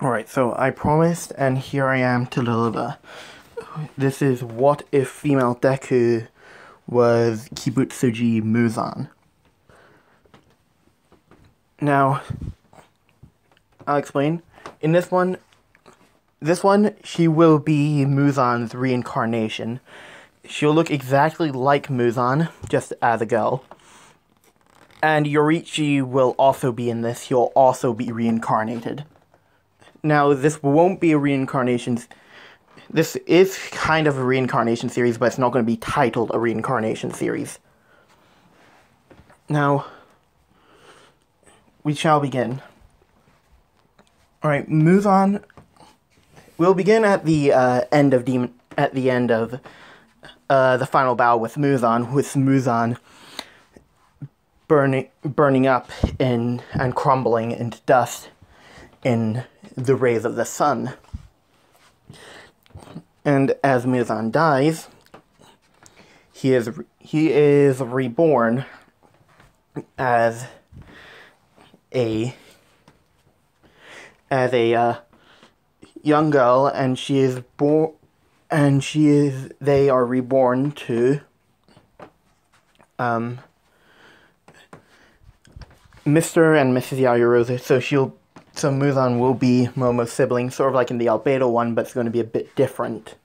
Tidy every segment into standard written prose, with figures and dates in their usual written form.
Alright, so I promised, and here I am to deliver. This is what if female deku was Kibutsuji Muzan. Now, I'll explain. In this one, she will be Muzan's reincarnation. She'll look exactly like Muzan, just as a girl. And Yoriichi will also be in this. He'll also be reincarnated. Now, this won't be a reincarnation. This is kind of a reincarnation series, but it's not going to be titled a reincarnation series. Now, we shall begin. Alright, Muzan. We'll begin at the end of the final battle with Muzan burning up and crumbling into dust in the rays of the sun. And as Muzan dies, he is reborn as a young girl, and they are reborn to Mr. and Mrs. Yaoyorozu. So Muzan will be Momo's sibling, sort of like in the Albedo one, but it's going to be a bit different.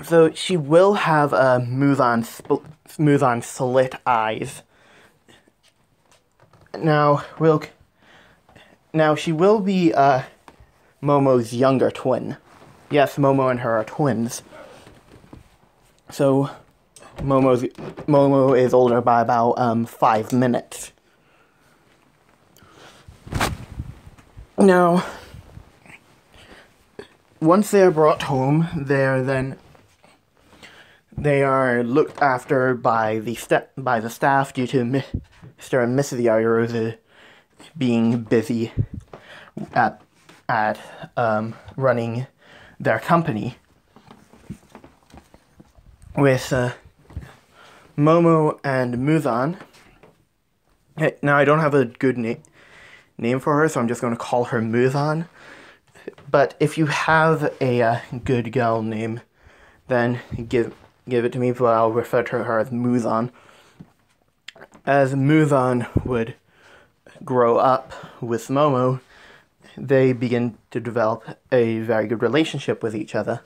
So she will have Muzan slit eyes. Now she will be Momo's younger twin. Yes, Momo and her are twins. So Momo is older by about 5 minutes. Now, once they're brought home, they are looked after by the staff due to Mr. and Mrs. Yaoyorozu being busy at running their company. With Momo and Muzan. Now, I don't have a good name for her, so I'm just going to call her Muzan. But if you have a good girl name, then give it to me, but I'll refer to her as Muzan. As Muzan would grow up with Momo, they begin to develop a very good relationship with each other.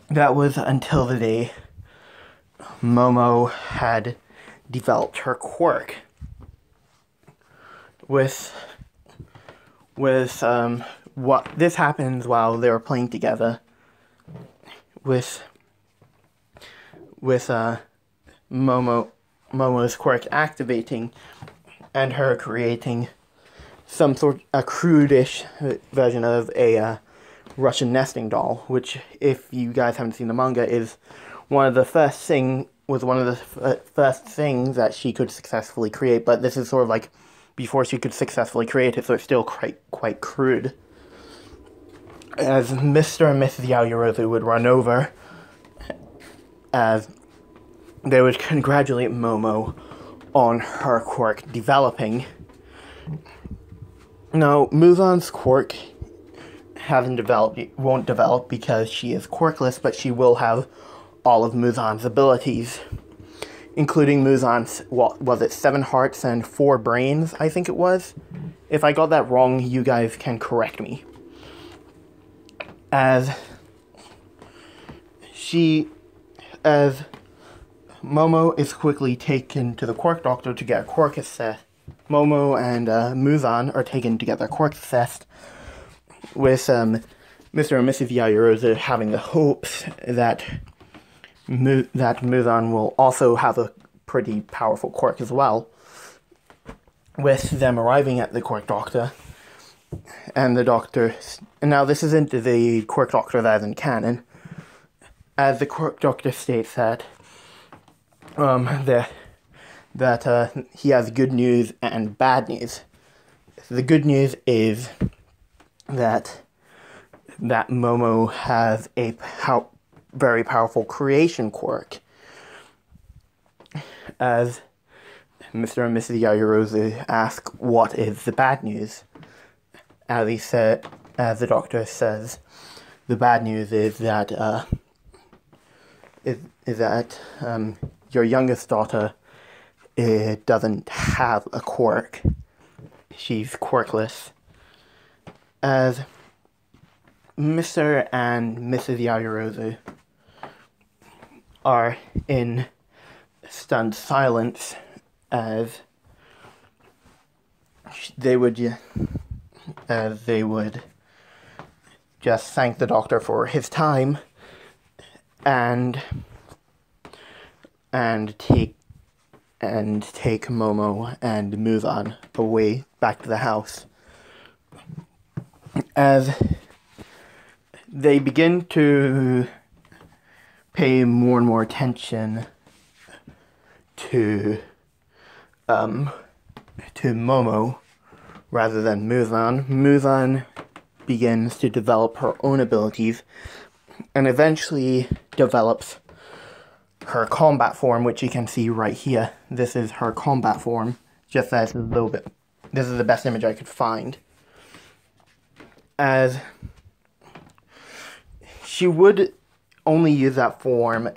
That was until the day Momo had developed her quirk. This happens while they were playing together with Momo's quirk activating and her creating a crudish version of a Russian nesting doll, which, if you guys haven't seen the manga, was one of the first things that she could successfully create. But this is sort of like before she could successfully create it, so it's still quite crude. As Mr. and Mrs. Yaoyorozu would run over, as they would congratulate Momo on her quirk developing. Now, Muzan's quirk won't develop because she is quirkless, but she will have all of Muzan's abilities, including Muzan's, was it 7 hearts and 4 brains, I think it was? If I got that wrong, you guys can correct me. As Momo is quickly taken to the quirk doctor to get a quirk assessed. Momo and Muzan are taken to get their quirk assessed, with Mr. and Mrs. Yaoyorozu having the hopes that Muzan will also have a pretty powerful quirk as well. With them arriving at the quirk doctor, and the doctor... Now, this isn't the quirk doctor that is in canon, as the quirk doctor states that he has good news and bad news. The good news is that Momo has a very powerful creation quirk. As Mr. and Mrs. Yaoyorozu ask, what is the bad news? as the doctor says, the bad news is that your youngest daughter doesn't have a quirk. She's quirkless. As Mr. and Mrs. Yagirozu are in stunned silence, as they would just thank the doctor for his time and take Momo and Muzan away back to the house. As they begin to pay more and more attention to Momo rather than Muzan, Muzan begins to develop her own abilities and eventually develops her combat form, which you can see right here. This is her combat form, just as a little bit. This is the best image I could find. As she would only use that form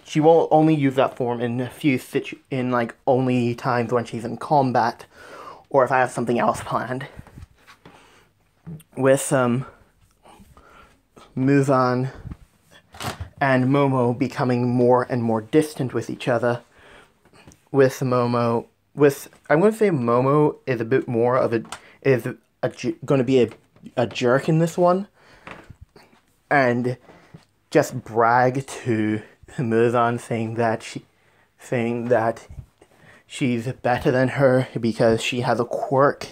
she will only use that form in like only times when she's in combat, or if I have something else planned. With Muzan and Momo becoming more and more distant with each other, I'm going to say Momo is a bit more of going to be a jerk in this one, and just brag to Muzan, saying that she's better than her because she has a quirk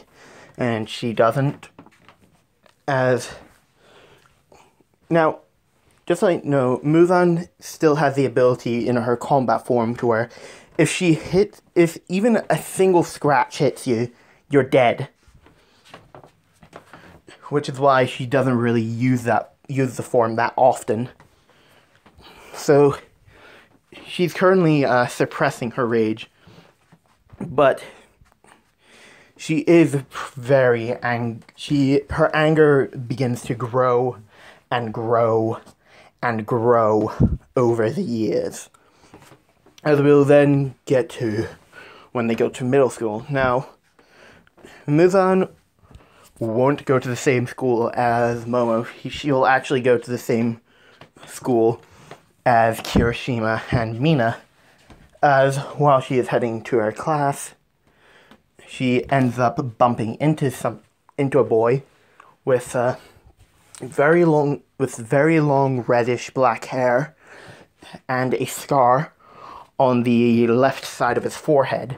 and she doesn't. Now, just so you know, Muzan still has the ability in her combat form to where if even a single scratch hits you, you're dead. Which is why she doesn't really use the form that often. So she's currently suppressing her rage, but she is very her anger begins to grow and grow and grow over the years, as we'll then get to when they go to middle school. Now, Muzan won't go to the same school as Momo. She'll actually go to the same school as Kirishima and Mina, as while she is heading to her class, she ends up bumping into a boy with very long reddish black hair and a scar on the left side of his forehead.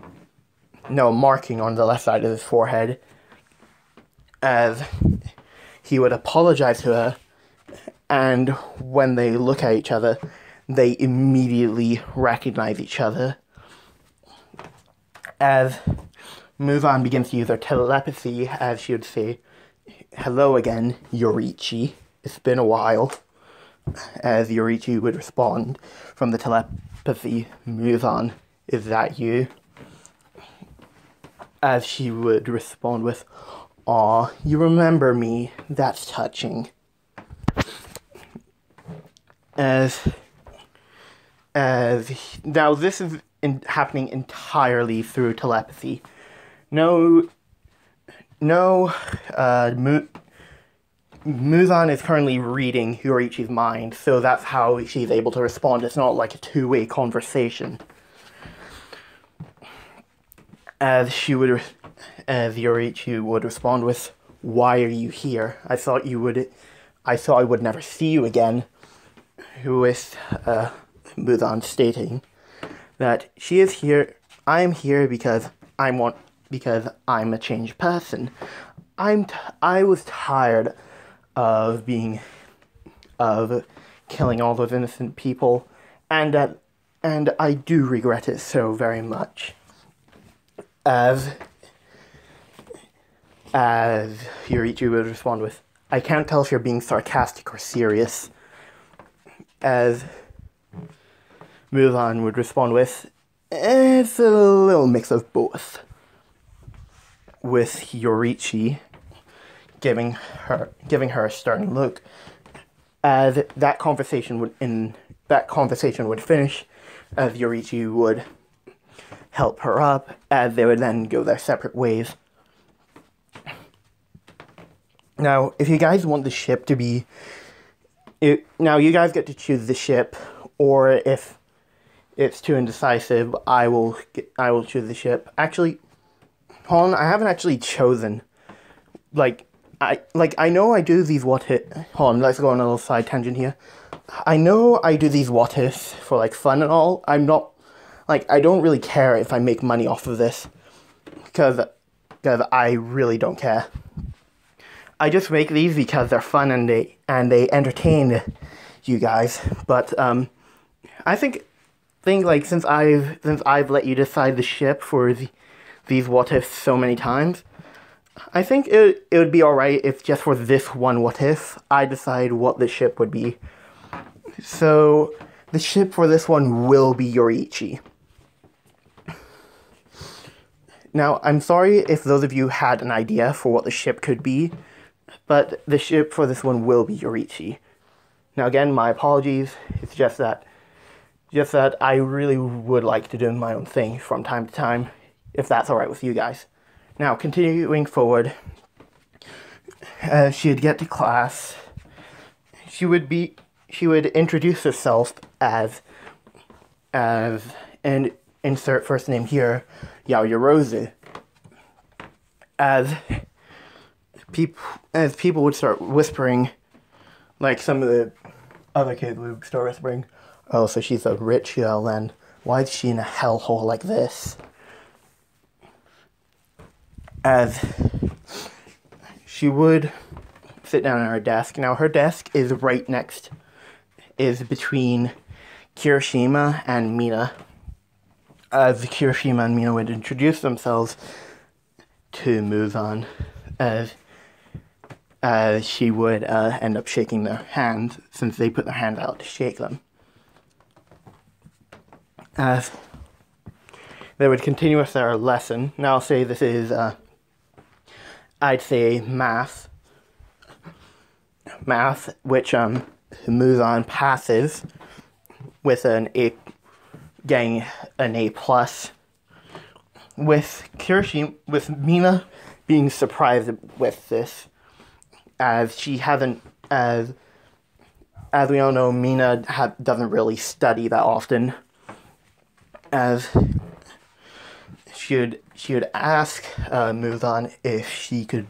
No, marking on the left side of his forehead. As he would apologize to her, and when they look at each other, they immediately recognize each other. As Muzan begins to use her telepathy, as she would say, "Hello again, Yorichi. It's been a while." As Yorichi would respond from the telepathy, "Muzan, is that you?" As she would respond with, "Aw, you remember me. That's touching." Now this is happening entirely through telepathy. Muzan is currently reading Yorichi's mind, so that's how she's able to respond. It's not like a two-way conversation. As Yorichi would respond with, "Why are you here? I thought I would never see you again." With Muzan stating that she is here. "I'm here because I'm a changed person. I was tired of killing all those innocent people, and I do regret it so very much." As Yorichi would respond with, "I can't tell if you're being sarcastic or serious." As Muzan would respond with, "It's a little mix of both." with Yorichi, giving her a stern look, as that conversation would finish, as Yorichi would help her up, as they would then go their separate ways. Now, if you guys want the ship to be... now, you guys get to choose the ship, or if it's too indecisive, I will choose the ship. Actually, hold on, I haven't actually chosen. I know I do these what if... Hold on, let's go on a little side tangent here. I know I do these what ifs for, like, fun and all. I'm not... I don't really care if I make money off of this. Because I really don't care. I just make these because they're fun and they entertain you guys. But I think since I've let you decide the ship for these what ifs so many times, I think it would be alright if just for this one what if I decide what the ship would be. So the ship for this one will be Yorichi. Now, I'm sorry if those of you had an idea for what the ship could be, but the ship for this one will be Yorichi. Now again, my apologies. It's just that I really would like to do my own thing from time to time, if that's alright with you guys. Now, continuing forward, as she'd get to class, she would introduce herself as and insert first name here, Yaoyorozu. As people would start whispering, like some of the other kids would start whispering, oh, so she's a rich girl, and why is she in a hellhole like this? As she would sit down at her desk. Now, her desk is between Kirishima and Mina. As Kirishima and Mina would introduce themselves to Muzan, as she would end up shaking their hands, since they put their hands out to shake them. As they would continue with their lesson. Now, I'll say this is, I'd say math, which Muzan passes with getting an A+. With Mina being surprised with this, as she hasn't, as we all know, Mina doesn't really study that often. As she would ask Muzan if she could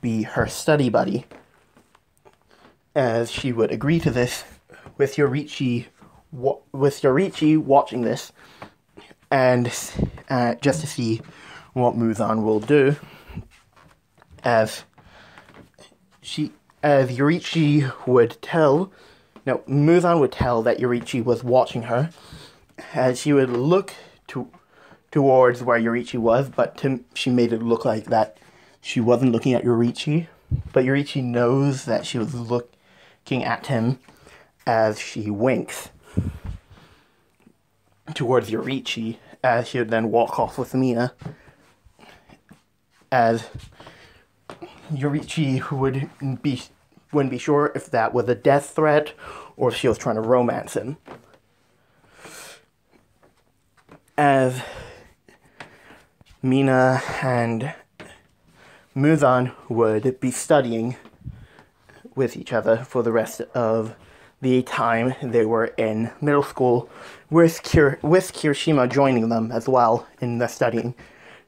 be her study buddy, as she would agree to this, with Yorichi watching this, and just to see what Muzan will do, as Yorichi would tell, no, Muzan would tell that Yorichi was watching her, as she would look towards where Yorichi was, but she made it look like that she wasn't looking at Yorichi, but Yorichi knows that she was looking at him, as she winks towards Yorichi, as she would then walk off with Mina, as Yorichi wouldn't be sure if that was a death threat or if she was trying to romance him. As Mina and Muzan would be studying with each other for the rest of the time they were in middle school, with Kirishima joining them as well in the studying.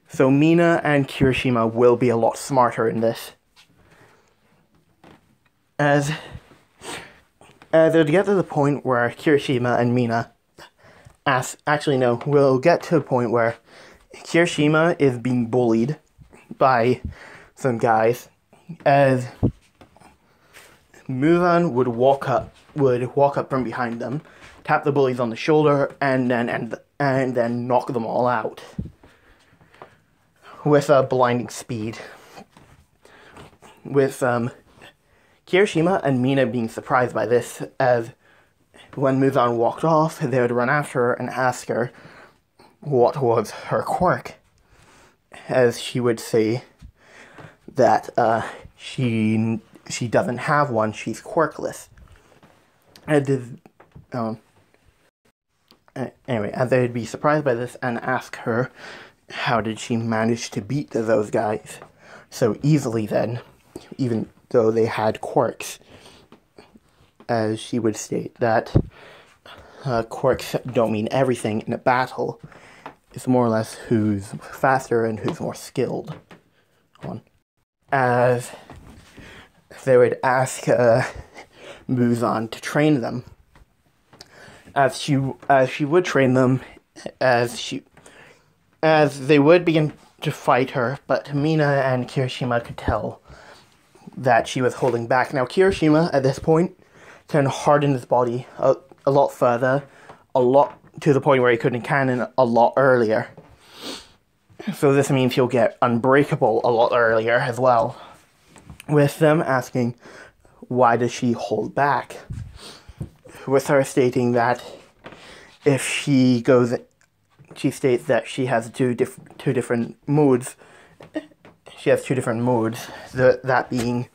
So Mina and Kirishima will be a lot smarter in this. As they get to the point where Kirishima and Mina we'll get to a point where Kirishima is being bullied by some guys, as Muzan would walk up from behind them, tap the bullies on the shoulder, and then knock them all out with a blinding speed. With Kirishima and Mina being surprised by this, as when Muzan walked off, they would run after her and ask her what was her quirk, as she would say that she doesn't have one. She's quirkless. Anyway, and they'd be surprised by this and ask her, how did she manage to beat those guys so easily then, even though they had quirks? As she would state that quirks don't mean everything in a battle. It's more or less who's faster and who's more skilled. As they would ask Muzan to train them, as she would train them, as they would begin to fight her, but Mina and Kirishima could tell that she was holding back. Now Kirishima at this point can harden his body a lot further, to the point where he couldn't cannon a lot earlier. So this means he'll get unbreakable a lot earlier as well. With them asking, why does she hold back? With her stating that if she goes, she states that she has two different moods. She has two different moods. That being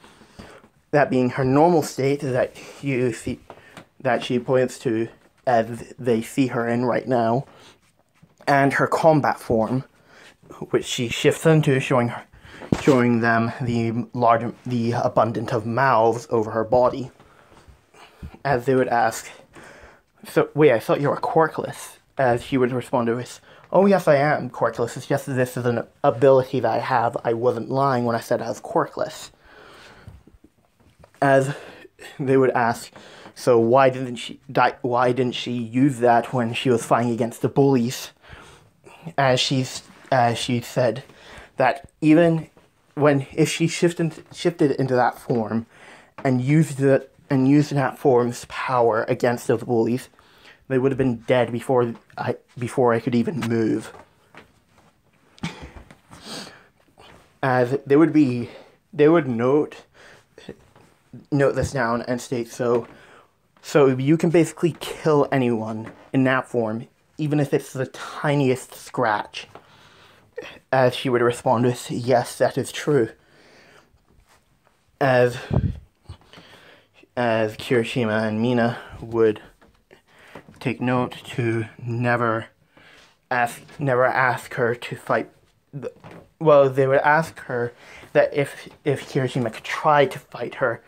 her normal state that she points to as they see her in right now, and her combat form, which she shifts into, showing them the abundance of mouths over her body. As they would ask, so wait, I thought you were quirkless. As she would respond to this, oh yes, I am quirkless. It's just that this is an ability that I have. I wasn't lying when I said I was quirkless. As they would ask, so why didn't she use that when she was fighting against the bullies? As she said that even if she shifted into that form and used that form's power against those bullies, they would have been dead before I could even move. As they would note this down and state, so you can basically kill anyone in that form, even if it's the tiniest scratch. As she would respond with, yes, that is true. As Kirishima and Mina would take note to never ask her to fight. Well, they would ask her that if Kirishima could try to fight her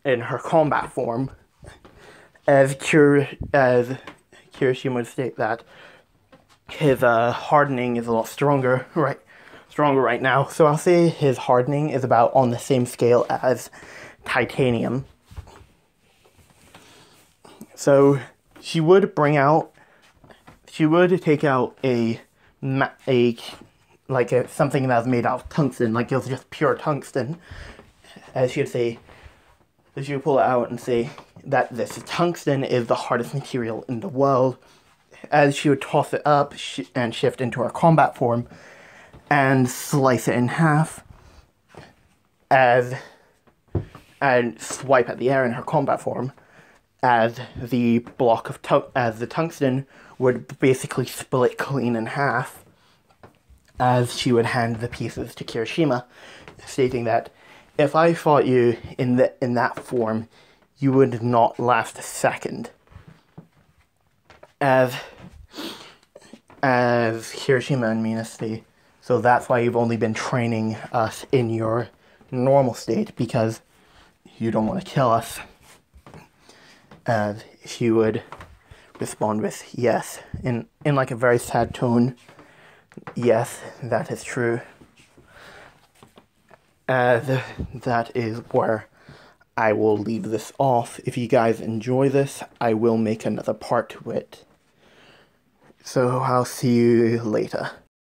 in her combat form, as Kirishima would state that his hardening is a lot stronger right now. So I'll say his hardening is about on the same scale as titanium. So she would take out something that was made out of tungsten, like it was just pure tungsten. As she would say, she would pull it out and say that this tungsten is the hardest material in the world. As she would toss it up and shift into her combat form and slice it in half, and swipe at the air in her combat form, as the tungsten would basically split clean in half, as she would hand the pieces to Kirishima, stating that if I fought you in that form, you would not last a second. As Kirishima and Mina say, so that's why you've only been training us in your normal state, because you don't want to kill us. As she would respond with, yes, in like a very sad tone, yes, that is true. That is where I will leave this off. If you guys enjoy this, I will make another part to it. So I'll see you later.